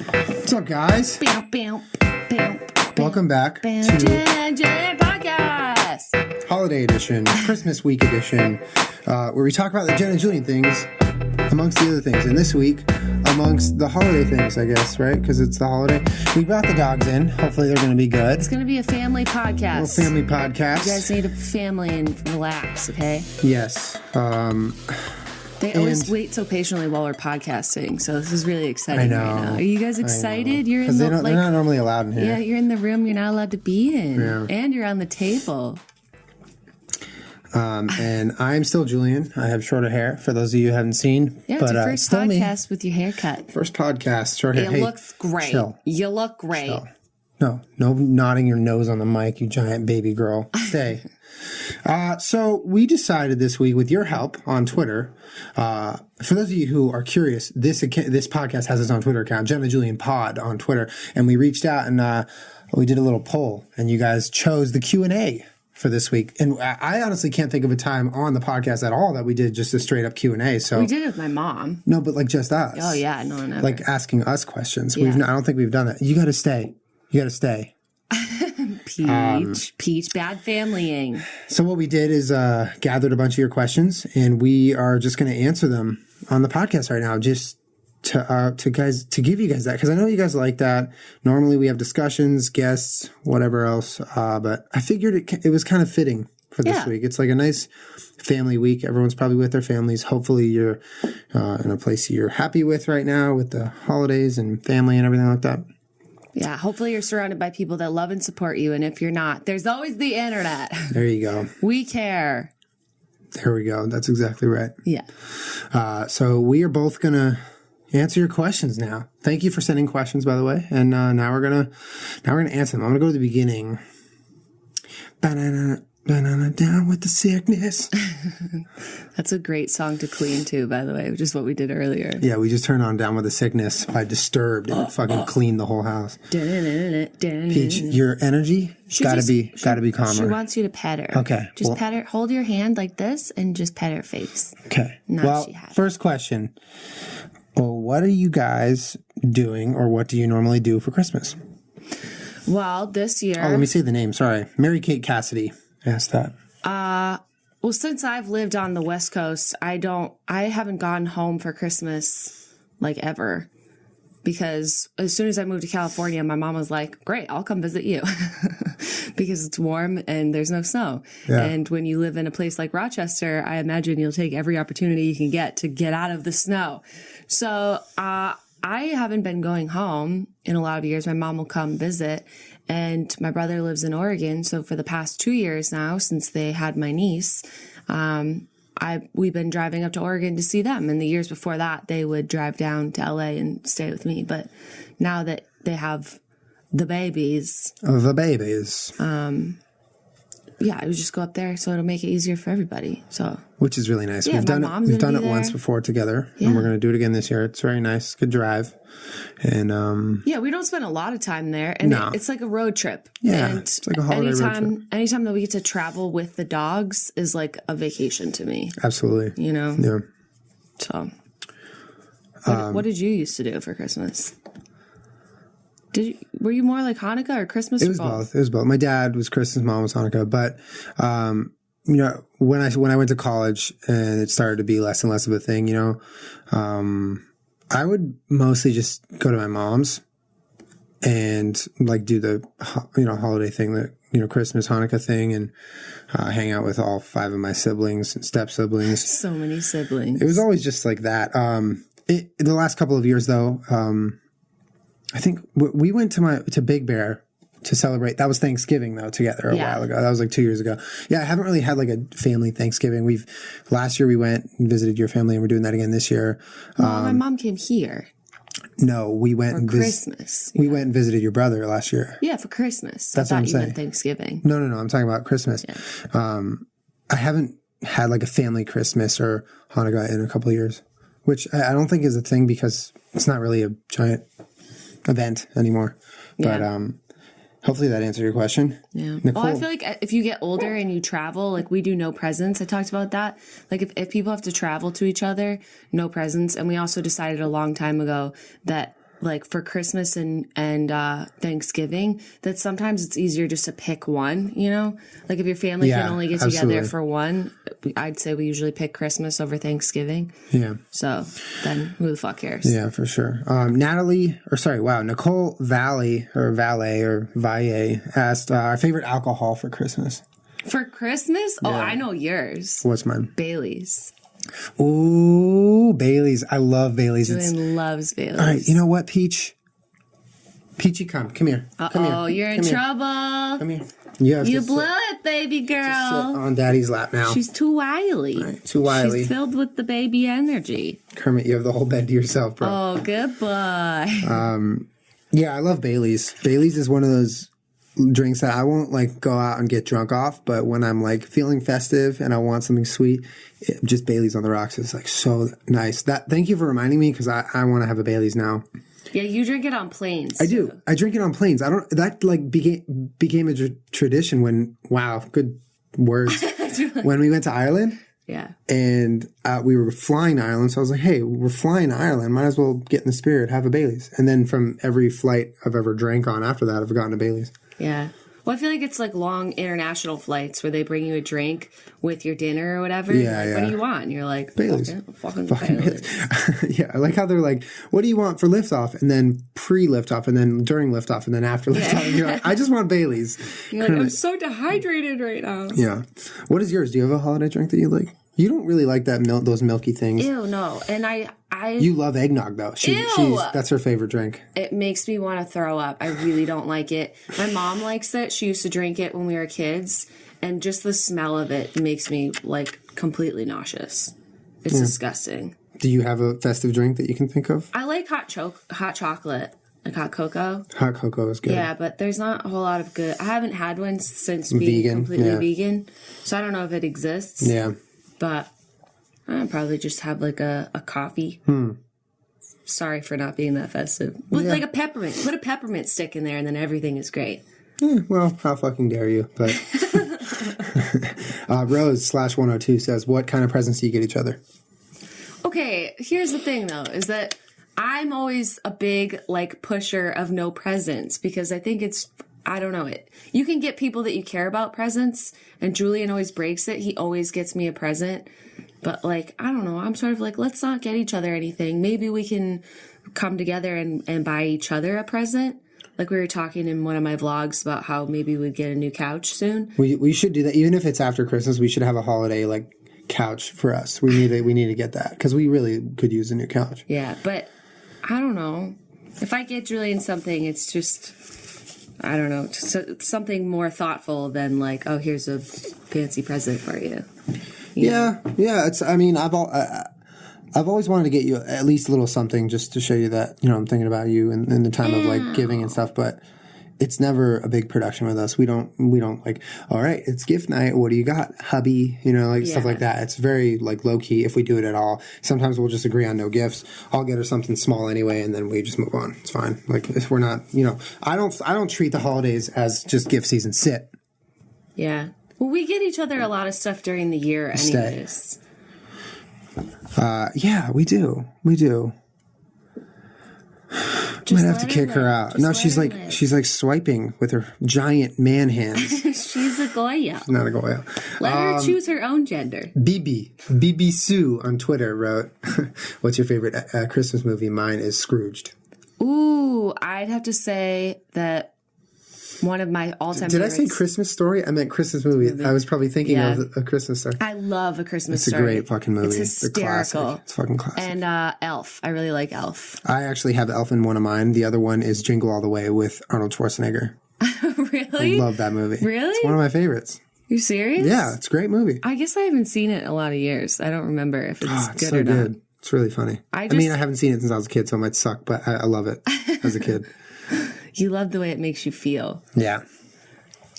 What's up, guys? Welcome back to Jenna Julien Podcast. Holiday Edition, Christmas Week Edition, where we talk about the Jenna Julien things, amongst the other things. And this week, amongst the holiday things, I guess, right? Because it's the holiday. We brought the dogs in. Hopefully, they're going to be good. It's going to be a family podcast. A little family podcast. You guys need a family and relax, okay? Yes. They always wait so patiently while we're podcasting, so this is really exciting right now. Are you guys excited? You're in they're not normally allowed in here. Yeah, you're in the room you're not allowed to be in. Yeah. And you're on the table. And I'm still Julian. I have shorter hair, for those of you who haven't seen. Yeah, it's your first podcast with your haircut. First podcast, short hair. It looks great. Chill. You look great. Chill. No nodding your nose on the mic, you giant baby girl. Stay. So we decided this week, with your help on Twitter, for those of you who are curious, this podcast has its own Twitter account, Jenna Julien Pod on Twitter, and we reached out and we did a little poll, and you guys chose the Q&A for this week. And I honestly can't think of a time on the podcast at all that we did just a straight up Q&A. So we did it with my mom. No, but like just us. Oh yeah, no, never. Like asking us questions. Yeah. I don't think we've done that. You got to stay. Peach, bad familying. So what we did is gathered a bunch of your questions, and we are just going to answer them on the podcast right now, just to give you guys that, because I know you guys like that. Normally we have discussions, guests, whatever else, but I figured it was kind of fitting for this week. It's like a nice family week. Everyone's probably with their families. Hopefully you're in a place you're happy with right now with the holidays and family and everything like that. Yeah, hopefully you're surrounded by people that love and support you. And if you're not, there's always the internet. There you go. We care. There we go. That's exactly right. Yeah. So we are both going to answer your questions now. Thank you for sending questions, by the way. And now we're gonna answer them. I'm gonna go to the beginning. Banana down with the sickness. That's a great song to clean to, by the way, which is what we did earlier. Yeah, we just turned on Down with the Sickness by Disturbed and fucking cleaned the whole house. Peach, your energy gotta be calmer. She wants you to pet her. Okay. Just pet her. Hold your hand like this and just pet her face. Okay. First question. Well, what are you guys doing, or what do you normally do for Christmas? Well, this year... Oh, let me say the name. Sorry. Mary Kate Cassidy asked that. Well, since I've lived on the West Coast, I haven't gone home for Christmas, like, ever. Because as soon as I moved to California, my mom was like, great, I'll come visit you. Because it's warm and there's no snow. Yeah. And when you live in a place like Rochester, I imagine you'll take every opportunity you can get to get out of the snow. So I haven't been going home in a lot of years. My mom will come visit, and my brother lives in Oregon. So for the past 2 years now, since they had my niece, we've been driving up to Oregon to see them. And the years before that, they would drive down to LA and stay with me. But now that they have the babies. Yeah, I would just go up there, so it'll make it easier for everybody. So, which is really nice. We've done it once before together, and we're going to do it again this year. It's very nice. Good drive, and we don't spend a lot of time there, and it's like a road trip. Yeah, and it's like a holiday road trip. Anytime that we get to travel with the dogs is like a vacation to me. Absolutely, you know. Yeah. So, what did you used to do for Christmas? Were you more like Hanukkah or Christmas? It was both. It was both. My dad was Christmas, mom was Hanukkah. But, when I went to college and it started to be less and less of a thing, I would mostly just go to my mom's and like do the, holiday thing, that, Christmas, Hanukkah thing, and hang out with all 5 of my siblings and step siblings. So many siblings. It was always just like that. In the last couple of years though, I think we went to Big Bear to celebrate. That was Thanksgiving though, together a while ago. That was like 2 years ago. Yeah, I haven't really had like a family Thanksgiving. Last year we went and visited your family, and we're doing that again this year. Well, my mom came here. No, we went for Christmas. We went and visited your brother last year. Yeah, for Christmas. That's what I'm saying. You meant Thanksgiving. No. I'm talking about Christmas. Yeah. I haven't had like a family Christmas or Hanukkah in a couple of years, which I don't think is a thing because it's not really a giant event anymore. Yeah. But hopefully that answered your question. Yeah. Nicole. Well, I feel like if you get older and you travel, like we do no presents. I talked about that. Like if people have to travel to each other, no presents. And we also decided a long time ago that like for Christmas and Thanksgiving, that sometimes it's easier just to pick one, you know? Like if your family can only get together for one, I'd say we usually pick Christmas over Thanksgiving. Yeah. So then who the fuck cares? Yeah, for sure. Nicole Valle asked our favorite alcohol for Christmas. For Christmas? Yeah. Oh, I know yours. What's mine? Bailey's. Ooh, Bailey's. I love Bailey's. Julian loves Bailey's. All right, you know what, Peachy, come here. Uh-oh, you're in trouble. Come here. You blew it, baby girl. Sit on Daddy's lap now. She's too wily. Right, too wily. She's filled with the baby energy. Kermit, you have the whole bed to yourself, bro. Oh, good boy. Yeah, I love Bailey's. Bailey's is one of those drinks that I won't like go out and get drunk off, but when I'm like feeling festive and I want something sweet, just Bailey's on the rocks is like so nice. Thank you for reminding me, because I want to have a Bailey's now. Yeah, you drink it on planes. I do. I drink it on planes. That like became a tradition when, wow, good words. When we went to Ireland. Yeah. And we were flying to Ireland, so I was like, hey, we're flying to Ireland. Might as well get in the spirit, have a Bailey's. And then from every flight I've ever drank on after that, I've gotten a Bailey's. Yeah. Well, I feel like it's like long international flights where they bring you a drink with your dinner or whatever. Yeah, like, what do you want? And you're like, Bailey's. Fucking Bailey's. Yeah, I like how they're like, what do you want for liftoff? And then pre-liftoff, and then during liftoff, and then after liftoff. Yeah. And you're like, I just want Bailey's. You're like, I'm so dehydrated right now. Yeah. What is yours? Do you have a holiday drink that you like? You don't really like those milky things. Ew, no. And You love eggnog, though. That's her favorite drink. It makes me want to throw up. I really don't like it. My mom likes it. She used to drink it when we were kids. And just the smell of it makes me, like, completely nauseous. It's disgusting. Do you have a festive drink that you can think of? I like hot chocolate. Like hot cocoa. Hot cocoa is good. Yeah, but there's not a whole lot of good. I haven't had one since being completely vegan. So I don't know if it exists. Yeah. But I'd probably just have like a coffee. Sorry for not being that festive. Like a peppermint. Put a peppermint stick in there and then everything is great. Well, how fucking dare you? But Rose/102 says, what kind of presents do you get each other? Okay, here's the thing though, is that I'm always a big like pusher of no presents, because I think I don't know it. You can get people that you care about presents, and Julian always breaks it. He always gets me a present. But like, I don't know. I'm sort of like, let's not get each other anything. Maybe we can come together and buy each other a present. Like we were talking in one of my vlogs about how maybe we'd get a new couch soon. We should do that. Even if it's after Christmas, we should have a holiday like couch for us. We need to get that, because we really could use a new couch. Yeah, but I don't know. If I get Julian something, it's just, I don't know, something more thoughtful than like, oh, here's a fancy present for you. Yeah. It's. I mean, I've always wanted to get you at least a little something just to show you that, you know, I'm thinking about you in the time of like giving and stuff. But it's never a big production with us. We don't like, all right, it's gift night. What do you got, hubby? You know, like stuff like that. It's very like low key if we do it at all. Sometimes we'll just agree on no gifts. I'll get her something small anyway, and then we just move on. It's fine. Like if we're not, you know, I don't treat the holidays as just gift season. Sit. Yeah. Well, we get each other a lot of stuff during the year anyways. Yeah, we do. Might have to kick her out. No, she's like swiping with her giant man hands. She's a Goya. She's not a Goya. Let her choose her own gender. BB Sue on Twitter wrote, what's your favorite Christmas movie? Mine is Scrooged. Ooh, I'd have to say that one of my all-time favorites. Did I say Christmas Story? I meant Christmas movie. I was probably thinking of A Christmas Story. I love A Christmas Story. It's a great fucking movie. It's hysterical. It's fucking classic. And Elf. I really like Elf. I actually have Elf in one of mine. The other one is Jingle All the Way with Arnold Schwarzenegger. Really? I love that movie. Really? It's one of my favorites. You serious? Yeah, it's a great movie. I guess I haven't seen it in a lot of years. I don't remember if it's good so or not. Good. It's really funny. I mean, I haven't seen it since I was a kid, so it might suck, but I love it as a kid. You love the way it makes you feel. Yeah.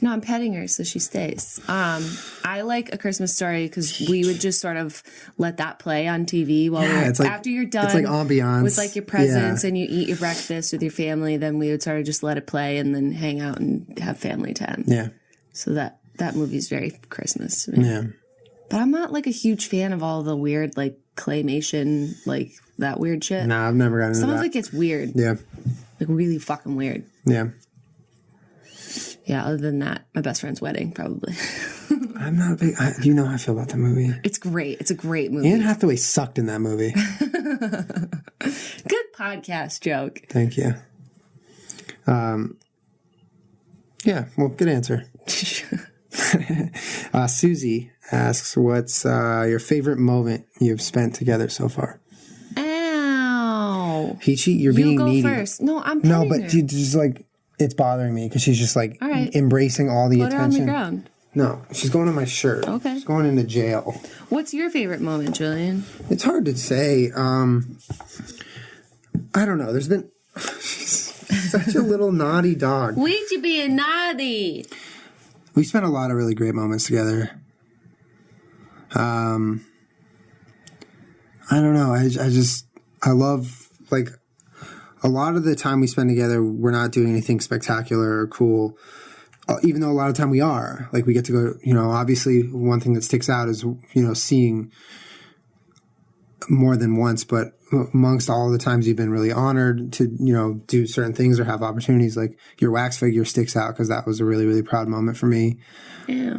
No, I'm petting her, so she stays. I like A Christmas Story because we would just sort of let that play on TV while it's like, after you're done. It's like ambiance. With like your presents and you eat your breakfast with your family, then we would sort of just let it play and then hang out and have family time. Yeah. So that movie's very Christmas to me. Yeah. But I'm not like a huge fan of all the weird like claymation like that weird shit? Nah, I've never gotten into that. Some of it gets weird. Yeah. Like really fucking weird. Yeah. Yeah, other than that, my best friend's wedding, probably. I'm not a big... you know how I feel about that movie. It's great. It's a great movie. Anne Hathaway sucked in that movie. Good podcast joke. Thank you. Yeah, well, good answer. Susie asks, what's your favorite moment you've spent together so far? Ow. Peachy, you're being go needy. First. No, I'm No, petting but her. you just like, it's bothering me because she's just like All right. embracing all the Put her on the attention. ground. No, she's going on my shirt. Okay. She's going into jail. What's your favorite moment, Julian? It's hard to say. I don't know. There's been she's such a little naughty dog. We'd you being naughty? We spent a lot of really great moments together. I don't know. I love, like, a lot of the time we spend together, we're not doing anything spectacular or cool. Even though a lot of time we are. Like, we get to go, obviously one thing that sticks out is, seeing more than once, but amongst all the times you've been really honored to, do certain things or have opportunities, like your wax figure sticks out because that was a really, really proud moment for me. Yeah.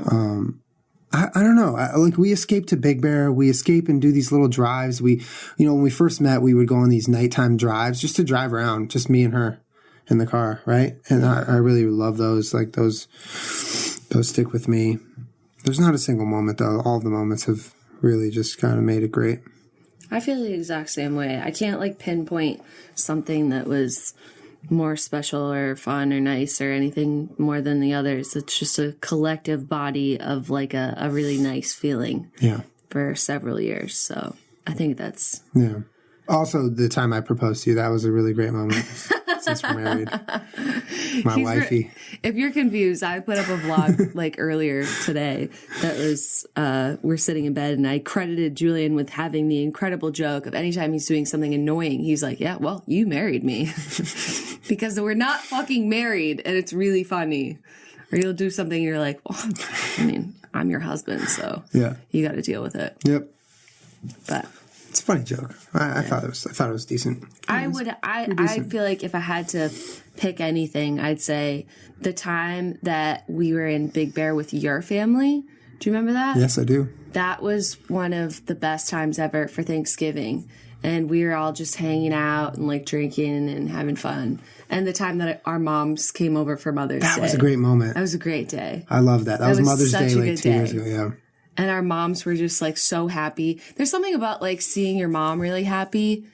I don't know. Like, we escape to Big Bear. We escape and do these little drives. We, when we first met, we would go on these nighttime drives just to drive around, just me and her in the car, right? And I really love those. Like, those stick with me. There's not a single moment, though. All the moments have really just kind of made it great. I feel the exact same way. I can't, like, pinpoint something that was more special or fun or nice or anything more than the others. It's just a collective body of, like, a really nice feeling. Yeah. For several years. So I think that's... Yeah. Also, the time I proposed to you, that was a really great moment since we're married. My wifey. If you're confused, I put up a vlog like earlier today that was, we're sitting in bed and I credited Julian with having the incredible joke of anytime he's doing something annoying, he's like, yeah, well, you married me. Because we're not fucking married and it's really funny. Or you'll do something and you're like, well, I mean, I'm your husband, so yeah, you got to deal with it. Yep. But it's a funny joke. I thought it was decent. I feel like if I had to pick anything, I'd say the time that we were in Big Bear with your family. Do you remember that? Yes, I do. That was one of the best times ever for Thanksgiving. And we were all just hanging out and like drinking and having fun. And the time that our moms came over for Mother's Day. That was a great moment. That was a great day. I love that. That was Mother's Day like 2 years day. ago, yeah. And our moms were just like so happy. There's something about like seeing your mom really happy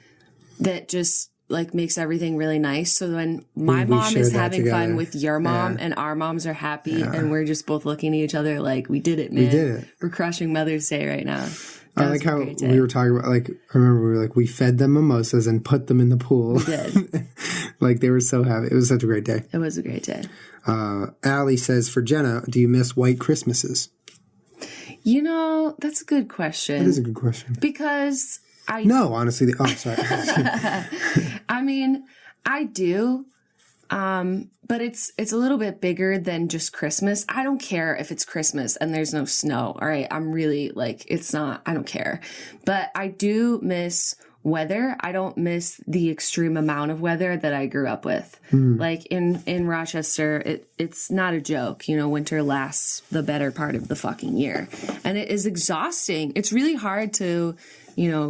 that just like makes everything really nice. So when my mom is having fun with your mom and our moms are happy and we're just both looking at each other like, we did it, man. We did it. We're crushing Mother's Day right now. I like how we were talking about, like, I remember we were like, we fed them mimosas and put them in the pool. We did. Like, they were so happy. It was such a great day. It was a great day. Allie says, for Jenna, do you miss white Christmases? You know, that's a good question. That is a good question. Because No, honestly. Oh, sorry. I mean, I do. But it's a little bit bigger than just Christmas. I don't care if it's Christmas and there's no snow. All right. I'm really like, I don't care. But I do miss weather. I don't miss the extreme amount of weather that I grew up with. Like in Rochester, it's not a joke. Winter lasts the better part of the fucking year. And it is exhausting. It's really hard to,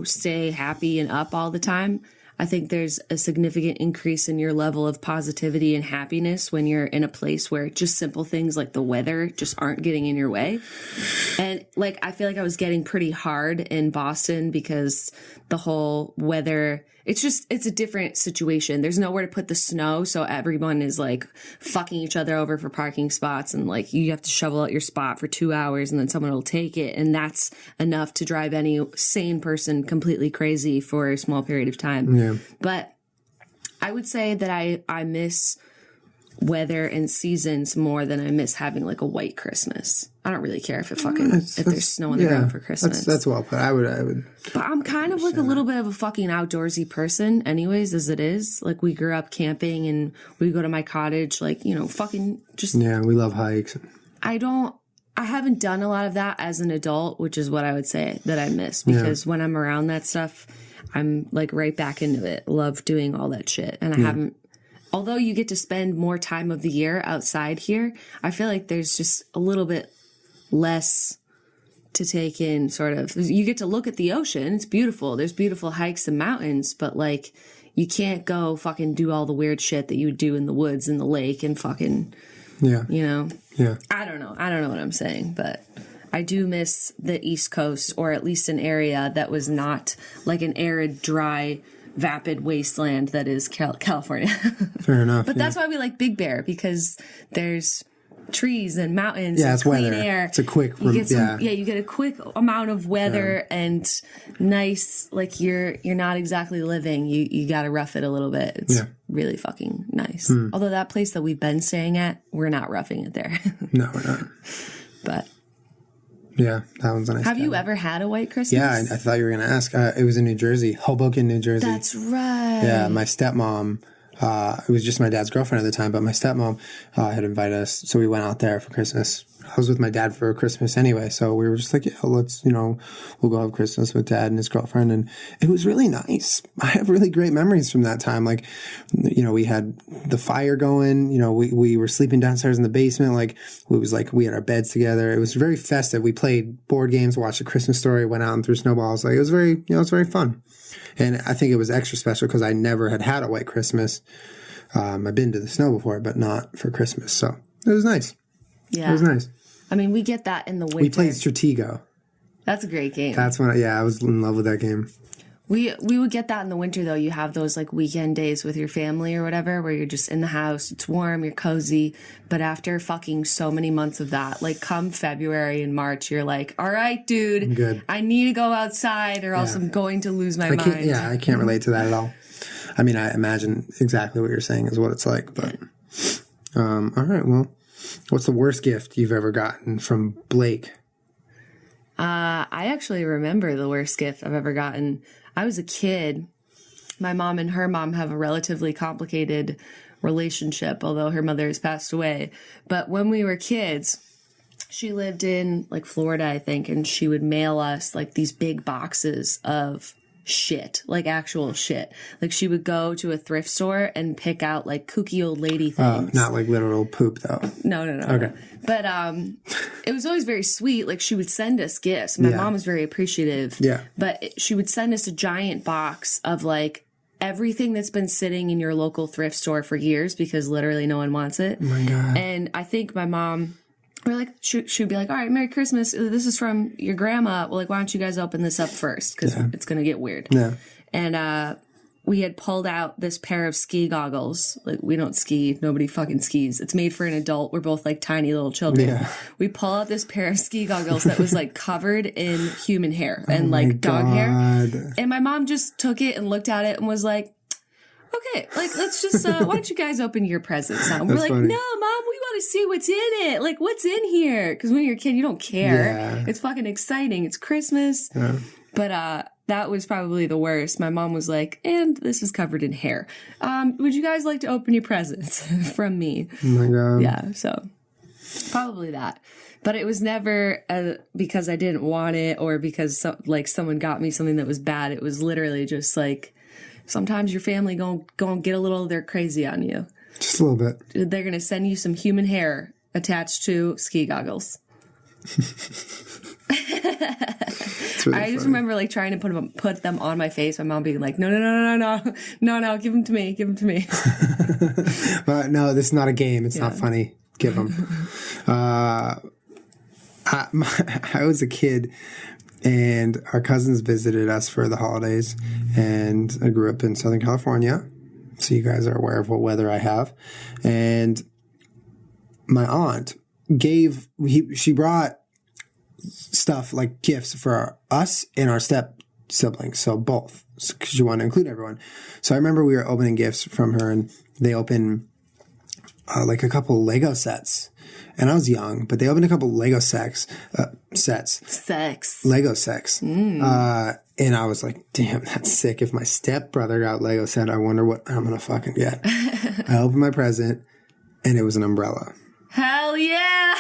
stay happy and up all the time. I think there's a significant increase in your level of positivity and happiness when you're in a place where just simple things like the weather just aren't getting in your way. And like, I feel like I was getting pretty hard in Boston because the whole weather, it's a different situation. There's nowhere to put the snow. So everyone is like fucking each other over for parking spots. And like, you have to shovel out your spot for 2 hours and then someone will take it. And that's enough to drive any sane person completely crazy for a small period of time. Yeah. But I would say that I miss weather and seasons more than I miss having like a white Christmas. I don't really care if if there's snow on the ground for Christmas. That's well put. I would. But I'm kind of like a little bit of a fucking outdoorsy person anyways, as it is. Like, we grew up camping and we go to my cottage, like, fucking just. Yeah, we love hikes. I haven't done a lot of that as an adult, which is what I would say that I miss, because when I'm around that stuff, I'm like right back into it. Love doing all that shit. And I haven't, although you get to spend more time of the year outside here, I feel like there's just a little bit less to take in, sort of. You get to look at the ocean. It's beautiful. There's beautiful hikes and mountains, but like you can't go fucking do all the weird shit that you would do in the woods and the lake and fucking, you know? Yeah. I don't know what I'm saying, but I do miss the East Coast, or at least an area that was not like an arid, dry, vapid wasteland that is California. Fair enough. But that's why we like Big Bear, because there's trees and mountains and it's clean weather. air. It's a quick you get a quick amount of weather and nice, like you're not exactly living. You got to rough it a little bit. It's really fucking nice. Although that place that we've been staying at, we're not roughing it there. No, we're not. But yeah, that one's a nice. Have you ever had a white Christmas? Yeah, I thought you were going to ask. It was in New Jersey, Hoboken, New Jersey. That's right. Yeah, my stepmom, it was just my dad's girlfriend at the time, but my stepmom had invited us, so we went out there for Christmas. I was with my dad for Christmas anyway, so we were just like, let's, we'll go have Christmas with dad and his girlfriend, and it was really nice. I have really great memories from that time. Like, we had the fire going, we were sleeping downstairs in the basement, like, it was like we had our beds together. It was very festive. We played board games, watched A Christmas Story, went out and threw snowballs. Like, it was very, it was very fun. And I think it was extra special because I never had a white Christmas. I've been to the snow before, but not for Christmas. So it was nice. Yeah. It was nice. I mean, we get that in the winter. We played Stratego. That's a great game. That's when, I was in love with that game. We would get that in the winter, though. You have those like weekend days with your family or whatever, where you're just in the house. It's warm, you're cozy. But after fucking so many months of that, like come February and March, you're like, all right, dude, I'm good. I need to go outside or else I'm going to lose my mind. I can't relate to that at all. I mean, I imagine exactly what you're saying is what it's like. But all right, well, what's the worst gift you've ever gotten from Blake? I actually remember the worst gift I've ever gotten. I was a kid. My mom and her mom have a relatively complicated relationship, although her mother has passed away. But when we were kids, she lived in like Florida, I think, and she would mail us like these big boxes of shit, like actual shit. Like she would go to a thrift store and pick out like kooky old lady things. Not like literal poop though. No. Okay. But it was always very sweet. Like she would send us gifts. My mom was very appreciative. Yeah. But she would send us a giant box of like everything that's been sitting in your local thrift store for years because literally no one wants it. Oh my God. And I think my mom, or like she'd be like, all right, Merry Christmas. This is from your grandma. Well, like, why don't you guys open this up first? Because it's going to get weird. Yeah. And we had pulled out this pair of ski goggles. Like, we don't ski. Nobody fucking skis. It's made for an adult. We're both like tiny little children. Yeah. We pull out this pair of ski goggles that was like covered in human hair and like dog hair. And my mom just took it and looked at it and was like, okay, like, let's just, why don't you guys open your presents now? We're like, funny. No, Mom, we want to see what's in it. Like, what's in here? Because when you're a kid, you don't care. Yeah. It's fucking exciting. It's Christmas. Yeah. But that was probably the worst. My mom was like, and this is covered in hair. Would you guys like to open your presents from me? Oh, my God. Yeah, so probably that. But it was never because I didn't want it or because, someone got me something that was bad. It was literally just like, sometimes your family gonna get a little, they're crazy on you. Just a little bit. They're gonna send you some human hair attached to ski goggles. Really I just remember like trying to put them on my face. My mom being like, no, give them to me. But no, this is not a game. It's not funny. Give them. I was a kid. And our cousins visited us for the holidays, and I grew up in Southern California, so you guys are aware of what weather I have. And my aunt she brought stuff like gifts for us and our step siblings, so both, because she wanted to include everyone. So I remember we were opening gifts from her, and they opened like a couple Lego sets. And I was young, but they opened a couple Lego sets. Lego sex. And I was like, damn, that's sick. If my stepbrother got Lego set, I wonder what I'm going to fucking get. I opened my present, and it was an umbrella. Hell yeah.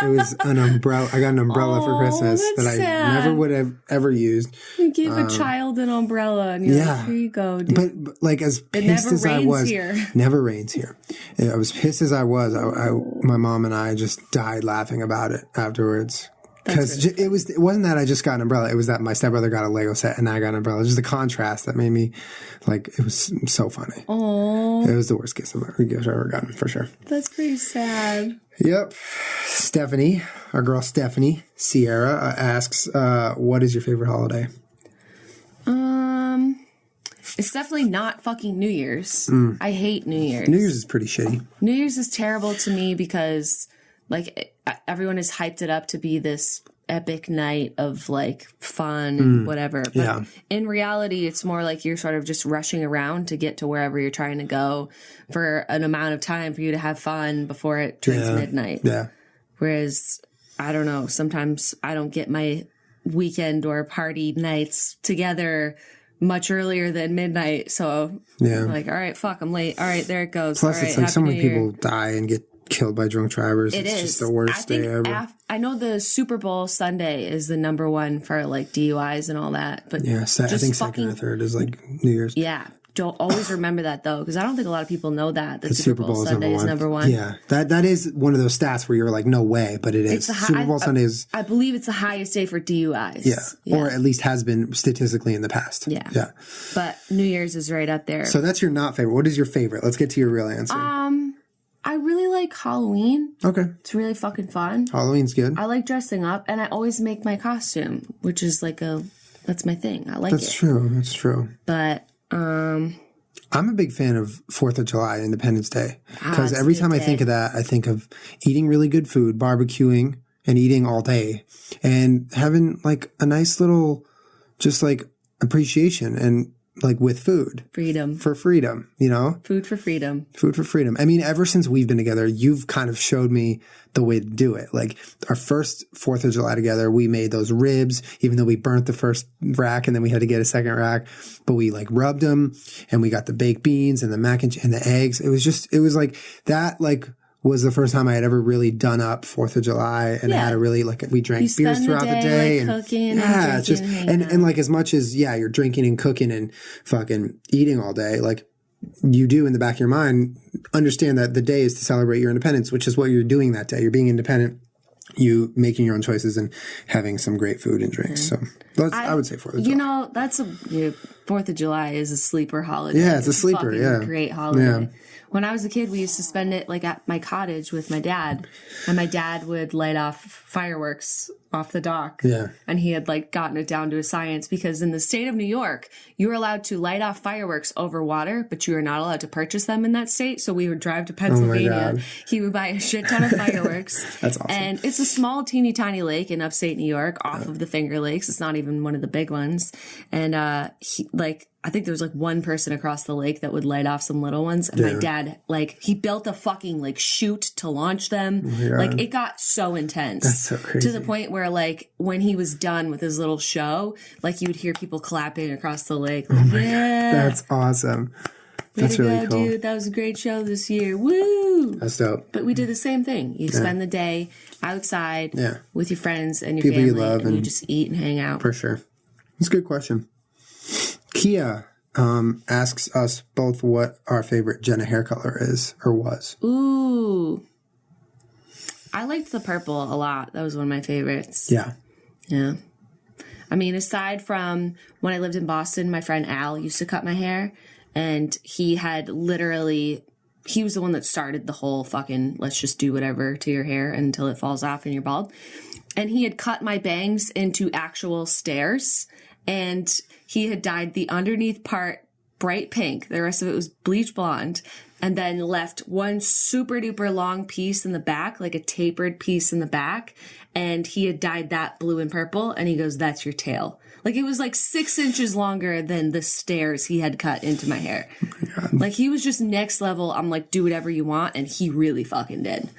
It was an umbrella. I got an umbrella for Christmas that I never would have ever used. You gave a child an umbrella, and you're like, here you go, dude. But like, as pissed as I was, never rains here. I was pissed as I was. My mom and I just died laughing about it afterwards. Because it wasn't that I just got an umbrella. It was that my stepbrother got a Lego set and I got an umbrella. Just the contrast that made me, like, it was so funny. Oh, it was the worst gift I've ever gotten, for sure. That's pretty sad. Yep. Stephanie, our girl Stephanie Sierra asks, what is your favorite holiday? It's definitely not fucking New Year's. I hate New Year's. New Year's is pretty shitty. New Year's is terrible to me because, like, everyone has hyped it up to be this epic night of, like, fun and whatever. But in reality, it's more like you're sort of just rushing around to get to wherever you're trying to go for an amount of time for you to have fun before it turns midnight. Yeah. Whereas, I don't know, sometimes I don't get my weekend or party nights together much earlier than midnight. So I'm like, all right, fuck, I'm late. All right, there it goes. Plus, all right, it's like so many people die and get killed by drunk drivers. It's just the worst day ever. I know the Super Bowl Sunday is the number one for, like, DUIs and all that. But I think second or third is, like, New Year's. Yeah. Don't always remember that, though, because I don't think a lot of people know that the Super Bowl Sunday is number one. Yeah, that is one of those stats where you're like, no way, but it is. Super Bowl Sunday is. I believe it's the highest day for DUIs. Yeah, or at least has been statistically in the past. Yeah. But New Year's is right up there. So that's your not favorite. What is your favorite? Let's get to your real answer. I really like Halloween. Okay. It's really fucking fun. Halloween's good. I like dressing up, and I always make my costume, which is like that's my thing. I like it. That's true. But, I'm a big fan of 4th of July, Independence Day. Because every time I think of that, I think of eating really good food, barbecuing, and eating all day. And having, like, a nice little, just, like, appreciation and, like, with food. Freedom. For freedom, you know? Food for freedom. Food for freedom. I mean, ever since we've been together, you've kind of showed me the way to do it. Like, our first 4th of July together, we made those ribs, even though we burnt the first rack and then we had to get a second rack. But we, like, rubbed them and we got the baked beans and the mac and the eggs. It was like that, like, was the first time I had ever really done up 4th of July and had a really, like, we drank beers throughout the day, like, and cooking and it's just and like, as much as you're drinking and cooking and fucking eating all day, like, you do in the back of your mind understand that the day is to celebrate your independence, which is what you're doing that day. You're being independent, you making your own choices and having some great food and drinks. So I would say 4th of July. You know, that's 4th of July is a sleeper holiday. Yeah, it's a sleeper. A great holiday. Yeah. When I was a kid, we used to spend it, like, at my cottage with my dad, and my dad would light off fireworks off the dock. Yeah. And he had, like, gotten it down to a science, because in the state of New York, you were allowed to light off fireworks over water, but you are not allowed to purchase them in that state. So we would drive to Pennsylvania. He would buy a shit ton of fireworks. That's awesome. And it's a small, teeny tiny lake in upstate New York off of the Finger Lakes. It's not even one of the big ones. And I think there was, like, one person across the lake that would light off some little ones. And my dad, like, he built a fucking, like, chute to launch them. Oh, like, it got so intense. That's so crazy. To the point where, like, when he was done with his little show, like, you would hear people clapping across the lake. Like, oh my God. That's awesome. That's really cool. Dude, that was a great show this year. Woo! That's dope. But we did the same thing. You spend the day outside with your friends and your family. You love and you just eat and hang out. For sure. That's a good question. Kia asks us both what our favorite Jenna hair color is or was. Ooh. I liked the purple a lot. That was one of my favorites. Yeah. Yeah. I mean, aside from when I lived in Boston, my friend Al used to cut my hair, and he was the one that started the whole fucking let's just do whatever to your hair until it falls off and you're bald. And he had cut my bangs into actual stairs, and he had dyed the underneath part bright pink. The rest of it was bleach blonde, and then left one super duper long piece in the back, like a tapered piece in the back. And he had dyed that blue and purple. And he goes, that's your tail. Like, it was like 6 inches longer than the stairs he had cut into my hair. Oh my God. Like, he was just next level. I'm like, do whatever you want. And he really fucking did.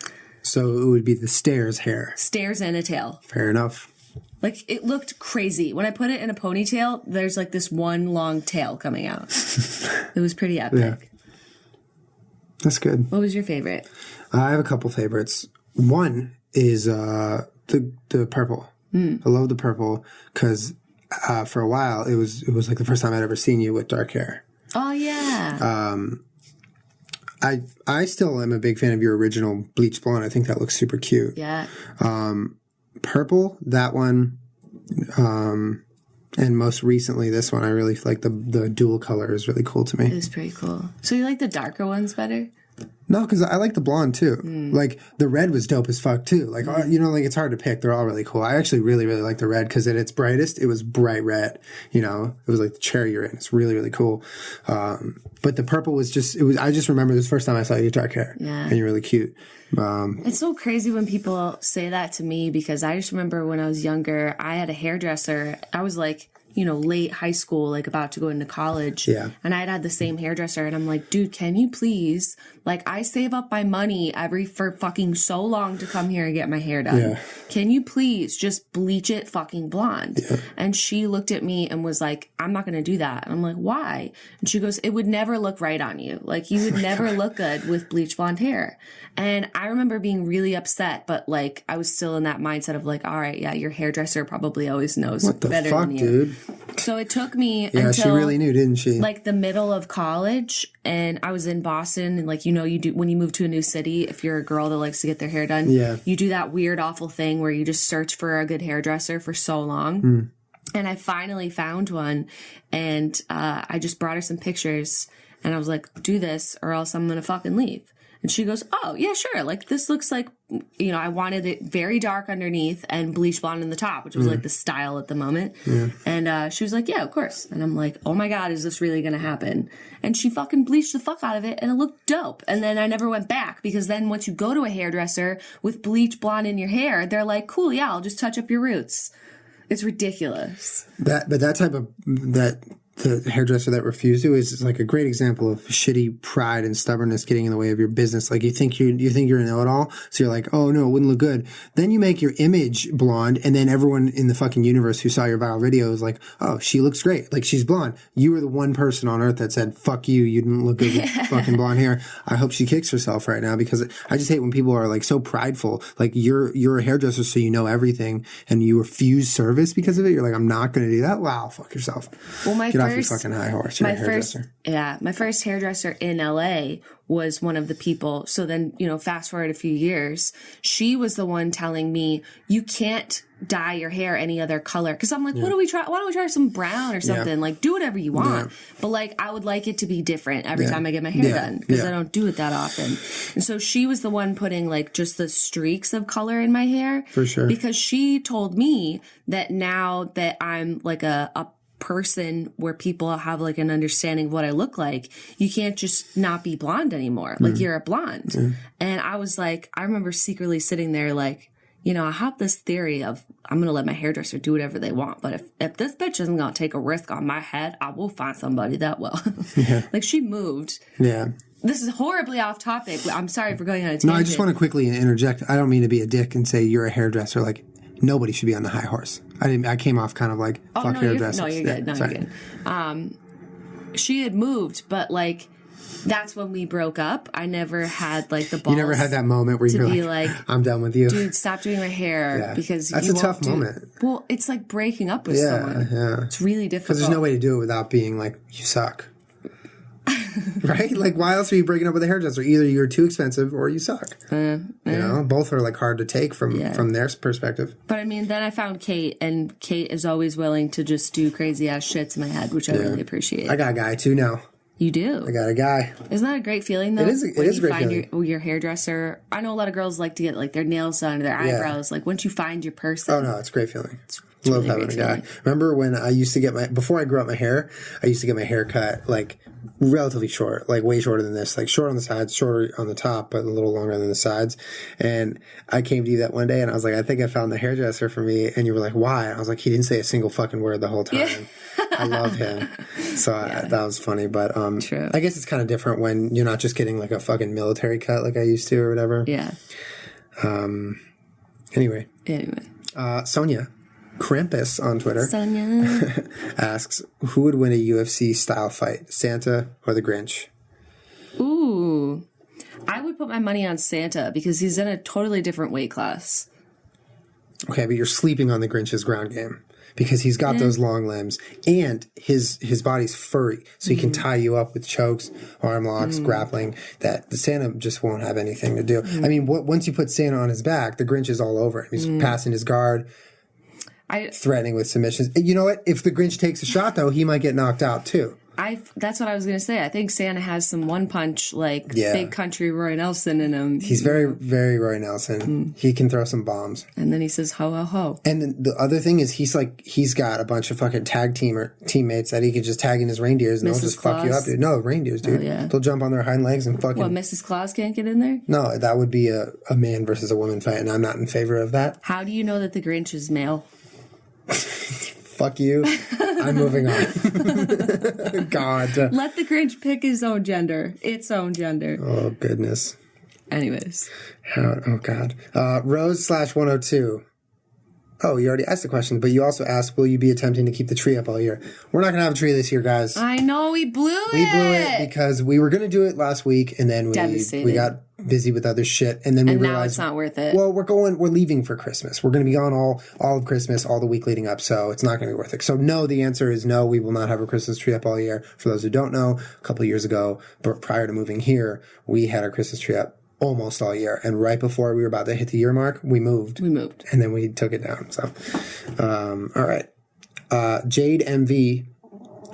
So it would be the stairs hair. Stairs and a tail. Fair enough. Like, it looked crazy. When I put it in a ponytail, there's, like, this one long tail coming out. It was pretty epic. Yeah. That's good. What was your favorite? I have a couple favorites. One is the purple. I love the purple because for a while it was like the first time I'd ever seen you with dark hair. Oh yeah. I still am a big fan of your original bleach blonde. I think that looks super cute. Yeah. Purple, that one, and most recently this one. I really like the dual color is really cool to me. It is pretty cool. So you like the darker ones better? No, because I like the blonde too. Like the red was dope as fuck too. Like you know, like it's hard to pick. They're all really cool. I actually really really like the red because at its brightest, it was bright red. You know, it was like the cherry you're in. It's really really cool. But the purple was just. It was. I just remember this first time I saw you with dark hair. Yeah, and you're really cute. It's so crazy when people say that to me because I just remember when I was younger, I had a hairdresser. I was like, you know, late high school, like about to go into college. Yeah. And I'd had the same hairdresser and I'm like, dude, can you please, like I save up my money for fucking so long to come here and get my hair done. Yeah. Can you please just bleach it fucking blonde? Yeah. And she looked at me and was like, I'm not going to do that. And I'm like, why? And she goes, it would never look right on you. Like you would never look good with bleach blonde hair. And I remember being really upset, but like I was still in that mindset of like, all right, yeah, your hairdresser probably always knows better than you. Dude? So it took me Yeah, until she really knew, didn't she? like the middle of college, and I was in Boston, and like you know, you do when you move to a new city, if you're a girl that likes to get their hair done, you do that weird, awful thing where you just search for a good hairdresser for so long. And I finally found one, and I just brought her some pictures, and I was like, "Do this, or else I'm gonna fucking leave." And she goes, oh, yeah, sure. Like, this looks like, you know, I wanted it very dark underneath and bleach blonde in the top, which was like the style at the moment. Yeah. And she was like, yeah, of course. And I'm like, oh my God, is this really going to happen? And she fucking bleached the fuck out of it and it looked dope. And then I never went back because then once you go to a hairdresser with bleach blonde in your hair, they're like, cool, yeah, I'll just touch up your roots. It's ridiculous. The hairdresser that refused you is like a great example of shitty pride and stubbornness getting in the way of your business. Like you think you a know-it-all, so you're like, oh no, it wouldn't look good. Then you make your image blonde, and then everyone in the fucking universe who saw your viral video is like, oh, she looks great. Like she's blonde. You were the one person on earth that said, fuck you, you didn't look good with fucking blonde hair. I hope she kicks herself right now because I just hate when people are like so prideful. Like you're a hairdresser, so you know everything, and you refuse service because of it. You're like, I'm not going to do that. Wow, fuck yourself. Well, my fucking high horse. You're a hairdresser. My first hairdresser in LA was one of the people. So then, you know, fast forward a few years, she was the one telling me, you can't dye your hair any other color. Cause I'm like, why don't we try some brown or something? Yeah. Like do whatever you want. Yeah. But like, I would like it to be different every time I get my hair done because I don't do it that often. And so she was the one putting like just the streaks of color in my hair. For sure. Because she told me that now that I'm like a person where people have like an understanding of what I look like, you can't just not be blonde anymore. Like you're a blonde. And I was like, I remember secretly sitting there like, you know, I have this theory of I'm going to let my hairdresser do whatever they want. But if this bitch isn't going to take a risk on my head, I will find somebody that will. Like she moved. Yeah. This is horribly off topic. I'm sorry for going on a tangent. No, I just want to quickly interject. I don't mean to be a dick and say you're a hairdresser. Like nobody should be on the high horse. I came off kind of like fuck hairdressers. No, you're good. No, you're good. She had moved, but like that's when we broke up. I never had like the balls. You never had that moment where you're like, I'm done with you. Dude, stop doing my hair because that's a tough moment. Well, it's like breaking up with someone. Yeah. It's really difficult. Because there's no way to do it without being like, you suck. Right? Like, why else are you breaking up with a hairdresser? Either you're too expensive or you suck. You know, both are like hard to take from their perspective. But I mean, then I found Kate, and Kate is always willing to just do crazy ass shit to my head, which I really appreciate. I got a guy too now. You do? I got a guy. Isn't that a great feeling though? It is a great feeling. Your hairdresser. I know a lot of girls like to get like their nails done or their eyebrows. Like once you find your person. Oh no, it's a great feeling. Love really having a guy. Remember when I used to get before I grew out my hair, I used to get my hair cut like relatively short, like way shorter than this, like short on the sides, shorter on the top, but a little longer than the sides. And I came to you that one day and I was like, I think I found the hairdresser for me. And you were like, why? And I was like, he didn't say a single fucking word the whole time. Yeah. I love him. So that was funny. But True. I guess it's kind of different when you're not just getting like a fucking military cut like I used to or whatever. Yeah. Anyway. Sonia Krampus on Twitter asks, who would win a UFC style fight, Santa or the Grinch? Ooh, I would would put my money on Santa because he's in a totally different weight class. Okay, but you're sleeping on the Grinch's ground game because he's got those long limbs and his body's furry, so he can tie you up with chokes, arm locks, grappling. That the Santa just won't have anything to do. I mean, once you put Santa on his back, the Grinch is all over him. He's passing his guard, threatening with submissions. You know what? If the Grinch takes a shot, though, he might get knocked out too. That's what I was going to say. I think Santa has some one punch, big country Roy Nelson in him. He's very, very Roy Nelson. He can throw some bombs. And then he says, ho, ho, ho. And then the other thing is he's got a bunch of fucking tag teammates that he could just tag in his reindeers and they'll just fuck you up, dude. No, reindeers, dude. Oh, yeah. They'll jump on their hind legs and fucking... What, Mrs. Claus can't get in there? No, that would be a man versus a woman fight, and I'm not in favor of that. How do you know that the Grinch is male? Fuck you. I'm moving on. God. Let the Grinch pick his own gender. Its own gender. Oh, goodness. Anyways. Oh, God. Rose/102. Oh, you already asked the question, but you also asked, will you be attempting to keep the tree up all year? We're not going to have a tree this year, guys. I know, we blew it. We blew it because we were going to do it last week, and then we got busy with other shit, and then we realized... now it's not worth it. Well, we're leaving for Christmas. We're going to be gone all of Christmas, all the week leading up, so it's not going to be worth it. So no, the answer is no, we will not have a Christmas tree up all year. For those who don't know, a couple of years ago, but prior to moving here, we had our Christmas tree up almost all year, and right before we were about to hit the year mark, we moved, and then we took it down. So, all right, Jade MV,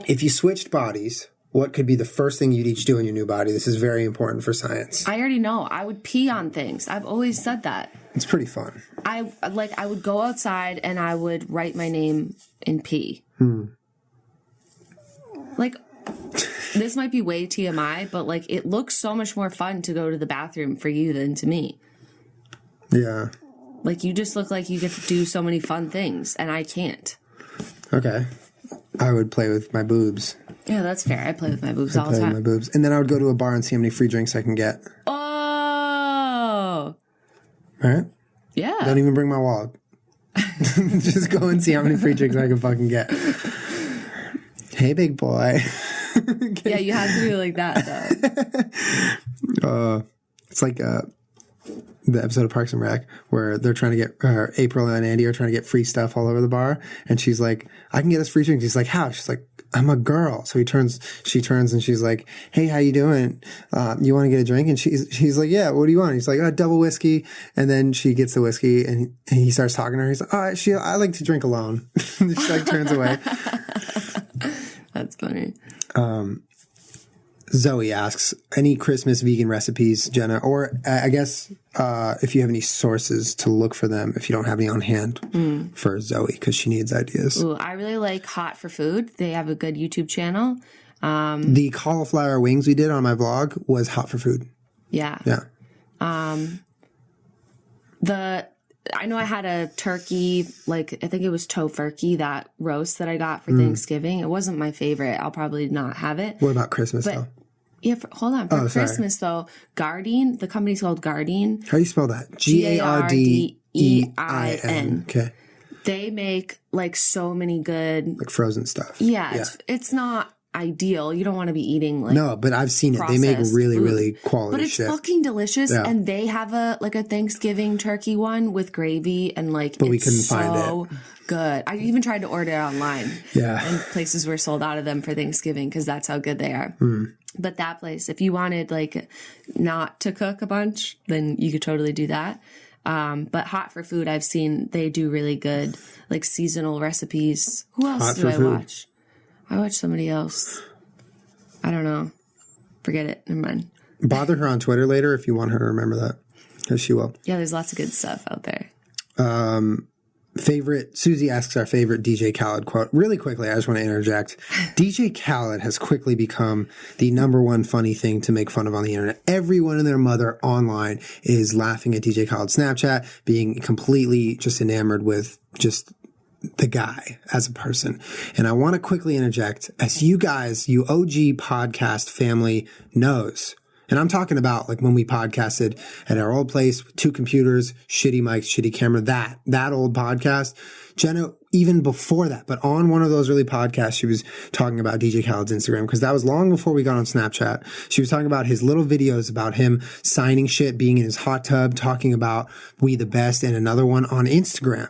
if you switched bodies, what could be the first thing you'd each do in your new body? This is very important for science. I already know. I would pee on things. I've always said that. It's pretty fun. I would go outside and I would write my name in pee. This might be way TMI, but it looks so much more fun to go to the bathroom for you than to me. Yeah. You just look like you get to do so many fun things, and I can't. Okay. I would play with my boobs. Yeah, that's fair. I play with my boobs all the time. With my boobs. And then I would go to a bar and see how many free drinks I can get. Oh! All right? Yeah. Don't even bring my wallet. Just go and see how many free drinks I can fucking get. Hey, big boy. Yeah, you have to do it like that, though. It's like the episode of Parks and Rec where they're trying to get April and Andy are trying to get free stuff all over the bar, and she's like, "I can get us free drinks." He's like, "How?" She's like, "I'm a girl." So she turns and she's like, "Hey, how you doing? You want to get a drink?" And she's like, "Yeah, what do you want?" He's like, "Double whiskey." And then she gets the whiskey and he starts talking to her. He's like, I like to drink alone." She turns away. That's funny. Zoe asks, any Christmas vegan recipes, Jenna? Or I guess if you have any sources to look for them, if you don't have any on hand for Zoe, because she needs ideas. Ooh, I really like Hot for Food. They have a good YouTube channel. The cauliflower wings we did on my vlog was Hot for Food. Yeah. Yeah. I know I had a turkey, I think it was tofurkey, that roast that I got for Thanksgiving. It wasn't my favorite. I'll probably not have it. What about Christmas, though? Yeah, hold on. For Christmas, though, Gardein, the company's called Gardein. How do you spell that? Gardein. Okay. They make, so many good... frozen stuff. Yeah. It's not ideal. You don't want to be eating, No, but I've seen it. They make really, food. really quality shit. But it's fucking delicious. Yeah. And they have a Thanksgiving turkey one with gravy and, but we couldn't find it. Good. I even tried to order it online. Yeah. And places were sold out of them for Thanksgiving because that's how good they are. But that place, if you wanted not to cook a bunch, then you could totally do that. But Hot for Food, I've seen they do really good seasonal recipes. Who else do I watch? I watch somebody else. I don't know. Forget it. Never mind. Bother her on Twitter later if you want her to remember that, because she will. Yeah, there's lots of good stuff out there. Susie asks our favorite DJ Khaled quote. Really quickly, I just want to interject. DJ Khaled has quickly become the number one funny thing to make fun of on the internet. Everyone and their mother online is laughing at DJ Khaled's Snapchat, being completely just enamored with just the guy as a person. And I want to quickly interject, as you guys, you OG podcast family knows, And I'm talking about like when we podcasted at our old place with 2 computers, shitty mics, shitty camera, that old podcast. Jenna, even before that, but on one of those early podcasts, she was talking about DJ Khaled's Instagram because that was long before we got on Snapchat. She was talking about his little videos about him signing shit, being in his hot tub, talking about We the Best, and another one on Instagram.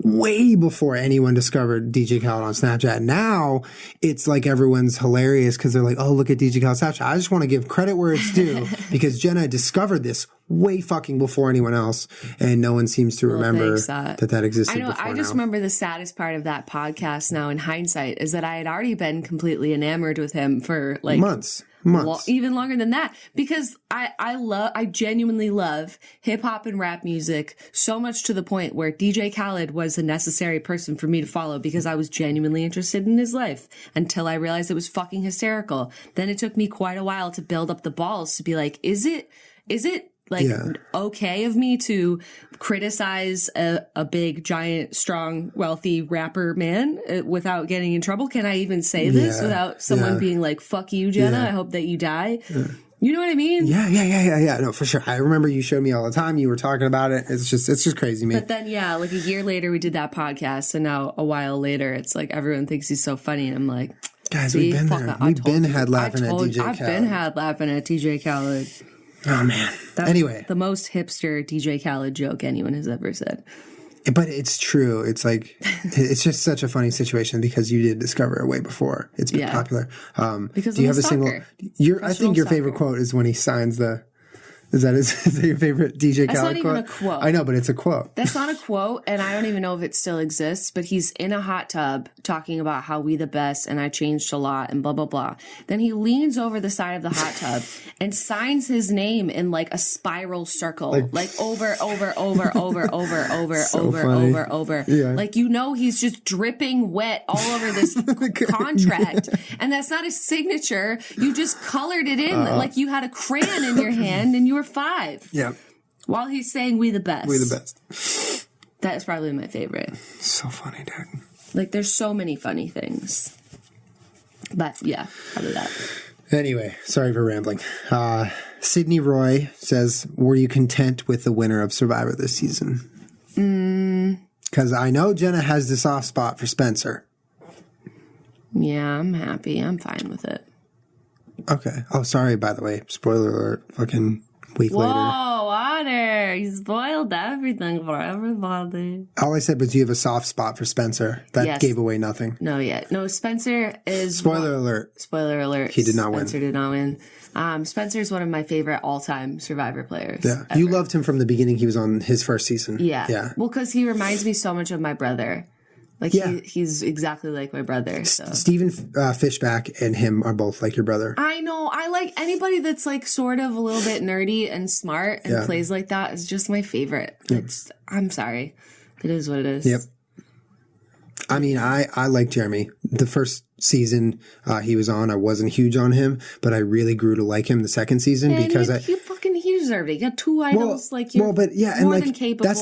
Way before anyone discovered DJ Khaled on Snapchat. Now it's like everyone's hilarious because they're like, oh, look at DJ Khaled's Snapchat. I just want to give credit where it's due because Jenna discovered this way fucking before anyone else, and no one seems to remember that existed. I know. I just remember the saddest part of that podcast now in hindsight is that I had already been completely enamored with him for like months. Even longer than that, because I genuinely love hip hop and rap music so much to the point where DJ Khaled was a necessary person for me to follow because I was genuinely interested in his life until I realized it was fucking hysterical. Then it took me quite a while to build up the balls to be like, is it like okay of me to criticize a big, giant, strong, wealthy rapper man without getting in trouble? Can I even say this without someone being like, fuck you, Jenna, I hope that you die? You know what I mean? Yeah. No, for sure. I remember you showed me all the time. You were talking about it. It's just crazy, man. But then, like a year later, we did that podcast. And now a while later, it's like everyone thinks he's so funny. And I'm like, guys, we've been there. We've been had laughing at DJ Khaled. I've been had laughing at DJ Khaled. Oh, man. That's anyway. The most hipster DJ Khaled joke anyone has ever said. But it's true. It's like, it's just such a funny situation because you did discover it way before it's been popular. Because do you have a single, I think your favorite quote is when he signs is that your favorite DJ Khaled quote? That's not even a quote. I know, but it's a quote. That's not a quote, and I don't even know if it still exists, but he's in a hot tub talking about how we the best and I changed a lot and blah, blah, blah. Then he leans over the side of the hot tub and signs his name in like a spiral circle, like over. Yeah. Like, he's just dripping wet all over this contract. And that's not a signature. You just colored it in. Like you had a crayon in your hand and you were 5. Yeah. While he's saying we the best. We the best. That is probably my favorite. So funny, dude. Like, there's so many funny things. But, yeah, probably that. Anyway, sorry for rambling. Sydney Roy says, were you content with the winner of Survivor this season? Because I know Jenna has the soft spot for Spencer. Yeah, I'm happy. I'm fine with it. Okay. Oh, sorry, by the way. Spoiler alert. Fucking week later. Whoa, Otter. You spoiled everything for everybody. All I said was you have a soft spot for Spencer. That gave away nothing. No, No, Spencer is... Spoiler alert. Spoiler alert. He did not win. Spencer did not win. Spencer is one of my favorite all-time Survivor players. Yeah. Ever. You loved him from the beginning. He was on his first season. Yeah. Well, because he reminds me so much of my brother. Like, he's exactly like my brother. So. Stephen Fishback and him are both like your brother. I know. I like anybody that's like sort of a little bit nerdy and smart and plays like that is just my favorite. Yep. I'm sorry. It is what it is. Yep. I mean, I like Jeremy. The first season he was on, I wasn't huge on him, but I really grew to like him the second season because he deserved it. He got 2 idols. That's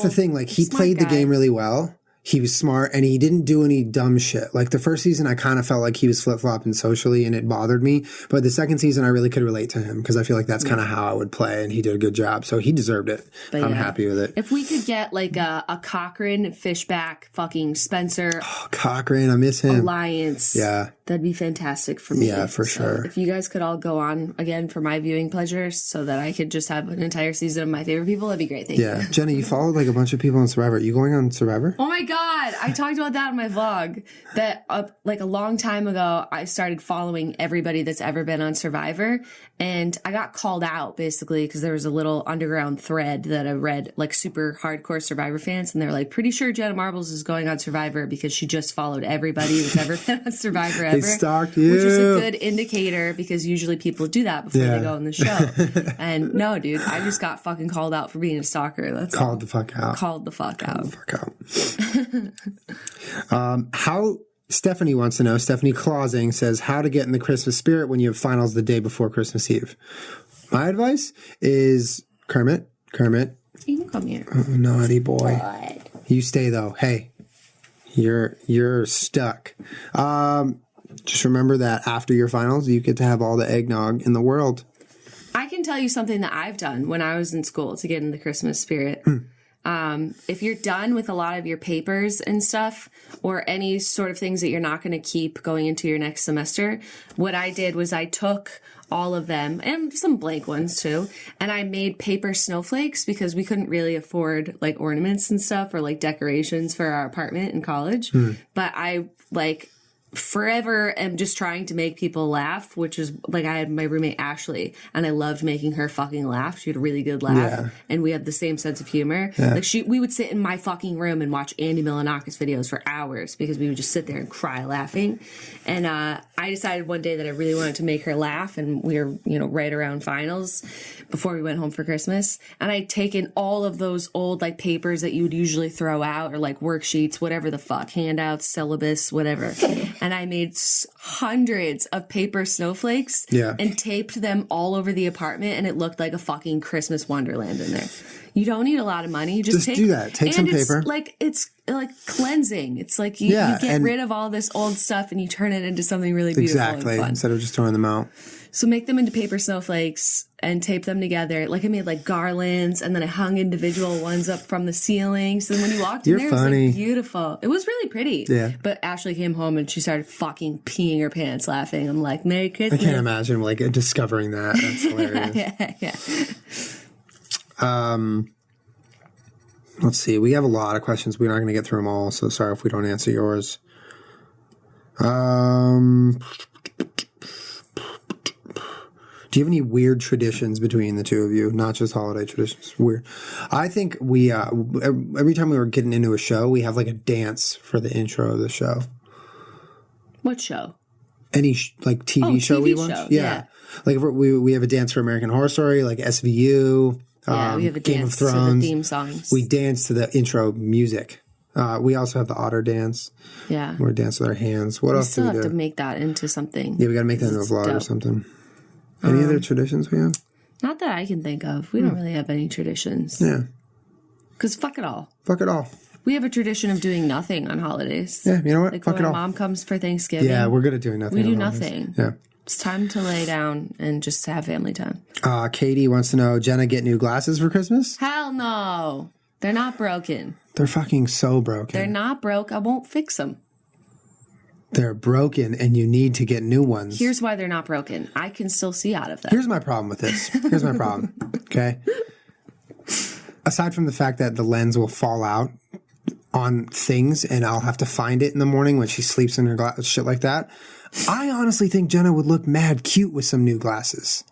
the thing. Like, he played the game really well. He was smart and he didn't do any dumb shit. Like the first season, I kind of felt like he was flip-flopping socially and it bothered me. But the second season, I really could relate to him because I feel like that's kind of how I would play and he did a good job. So he deserved it. But I'm happy with it. If we could get like a Cochran, Fishback, fucking Spencer. Oh, Cochran, I miss him. Alliance. Yeah. That'd be fantastic for me. Yeah, for sure. If you guys could all go on again for my viewing pleasure so that I could just have an entire season of my favorite people, that'd be great. Thank you. Jenna, you followed like a bunch of people on Survivor. Are you going on Survivor? Oh my God. I talked about that in my vlog that like a long time ago, I started following everybody that's ever been on Survivor. And I got called out basically because there was a little underground thread that I read, like super hardcore Survivor fans. And they're like, pretty sure Jenna Marbles is going on Survivor because she just followed everybody that's ever been on Survivor ever. They stalked you. Which is a good indicator because usually people do that before they go on the show. And no, dude, I just got fucking called out for being a stalker. That's called the fuck out. Called the fuck out. How Stephanie wants to know, Stephanie Clausing says, how to get in the Christmas spirit when you have finals the day before Christmas Eve. My advice is Kermit. You can come here. Oh, naughty boy. God. You stay though. Hey, you're stuck. Just remember that after your finals, you get to have all the eggnog in the world. I can tell you something that I've done when I was in school to get in the Christmas spirit. If you're done with a lot of your papers and stuff, or any sort of things that you're not going to keep going into your next semester, what I did was I took all of them, and some blank ones too, and I made paper snowflakes because we couldn't really afford like ornaments and stuff or like decorations for our apartment in college. But I like forever am just trying to make people laugh, which is like I had my roommate Ashley, and I loved making her fucking laugh. She had a really good laugh, and we had the same sense of humor. Like we would sit in my fucking room and watch Andy Milonakis videos for hours because we would just sit there and cry laughing. And I decided one day that I really wanted to make her laugh, and we were, you know, right around finals before we went home for Christmas. And I'd taken all of those old like papers that you would usually throw out, or like worksheets, whatever the fuck, handouts, syllabus, whatever. And I made hundreds of paper snowflakes and taped them all over the apartment, and it looked like a fucking Christmas wonderland in there. You don't need a lot of money. You just do that. Take some paper. It's like cleansing. It's like you get rid of all this old stuff and you turn it into something really beautiful and fun. Instead of just throwing them out. So make them into paper snowflakes and tape them together. Like I made like garlands, and then I hung individual ones up from the ceiling. So when you walked in there, it was like beautiful. It was really pretty. Yeah. But Ashley came home and she started fucking peeing her pants laughing. I'm like, Merry Christmas. I can't imagine like discovering that. That's hilarious. Let's see. We have a lot of questions. We're not going to get through them all, so sorry if we don't answer yours. Do you have any weird traditions between the two of you? Not just holiday traditions. Weird. I think we, every time we were getting into a show, we have like a dance for the intro of the show. What show? Any like TV show TV we watch? Show. Yeah. Like we have a dance for American Horror Story, like SVU. We have a Game dance of Thrones. to the theme songs. We dance to the intro music. We also have the otter dance. Yeah. Where we dance with our hands. What else do we do? We still have to make that into something. Yeah, we got to make that into a vlog or something. Any other traditions we have? Not that I can think of. We don't really have any traditions. Yeah. Because fuck it all. Fuck it all. We have a tradition of doing nothing on holidays. Yeah, you know what? Like fuck when it all. Mom comes for Thanksgiving. Yeah, we're good at doing nothing. We do nothing. Yeah. It's time to lay down and just have family time. Katie wants to know, Jenna, get new glasses for Christmas? Hell no. They're not broken. They're fucking so broken. They're not broke. I won't fix them. They're broken and you need to get new ones. Here's why they're not broken. I can still see out of them. Here's my problem with this. Here's my problem. Okay. Aside from the fact that the lens will fall out on things and I'll have to find it in the morning when she sleeps in her glasses, shit like that, I honestly think Jenna would look mad cute with some new glasses.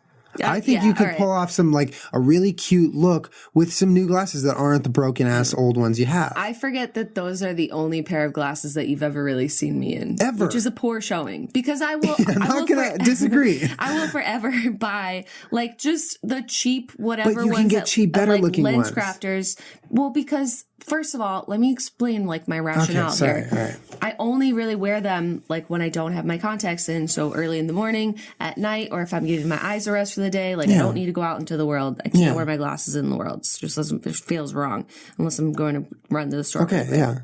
I think you could pull off some, like, a really cute look with some new glasses that aren't the broken-ass old ones you have. I forget that those are the only pair of glasses that you've ever really seen me in. Ever. Which is a poor showing. Because I will... I'm not going to disagree. I will forever buy, like, just the cheap whatever but you ones can get cheap, better-looking lens ones. crafters. Well, because... First of all, let me explain, like, my rationale here. All right. I only really wear them, like, when I don't have my contacts in, so early in the morning, at night, or if I'm giving my eyes a rest for the day. Like, I don't need to go out into the world. I can't wear my glasses in the world. It just doesn't, it feels wrong, unless I'm going to run to the store. Okay, yeah.